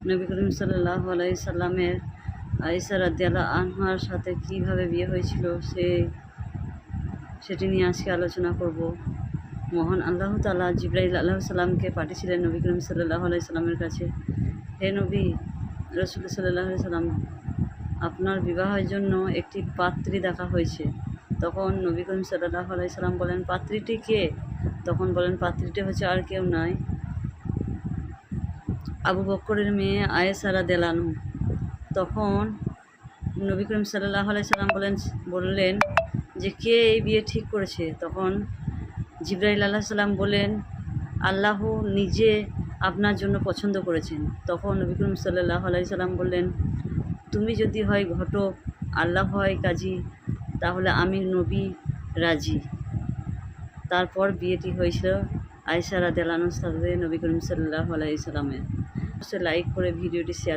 নবী করিম সাল্লাল্লাহু আলাইহি সাল্লামের আয়েশা রাদিয়াল্লাহু আনহার সাথে কীভাবে বিয়ে হয়েছিল সেটি নিয়ে আজকে আলোচনা করব। মহান আল্লাহ তাআলা জিবরাইল আলাইহিস সালামকে পাঠিয়েছিলেন নবী করিম সাল্লাল্লাহু আলাইহি সাল্লামের কাছে। হে নবী রাসূল সাল্লাল্লাহু আলাইহি সাল্লাম, আপনার বিবাহের জন্য একটি পাত্রী দেখা হয়েছে। তখন নবী করিম সাল্লাল্লাহু আলাইহি সাল্লাম বলেন, পাত্রীটি কে? তখন বলেন, পাত্রীটি হচ্ছে আর কেউ নয়, আবু বকরের মেয়ে আয়েশা রাদিয়াল্লাহু আনহা। তখন নবী করিম সাল্লাল্লাহু আলাইহি সাল্লাম বললেন যে কে এই বিয়ে ঠিক করেছে? তখন জিবরাইল আলাইহিস সালাম বলেন, আল্লাহ নিজে আপনার জন্য পছন্দ করেছেন। তখন নবী করিম সাল্লাল্লাহু আলাইহি সাল্লাম বললেন, তুমি যদি হয় ঘটক, আল্লাহ হয় কাজী, তাহলে আমি নবী রাজি। তারপর বিয়েটি হয়েছিল আয়েশা রাদিয়াল্লাহু আনহার সাথে নবী করিম সাল্লাল্লাহু আলাইহি সাল্লামের। লাইক করে ভিডিওটি শেয়ার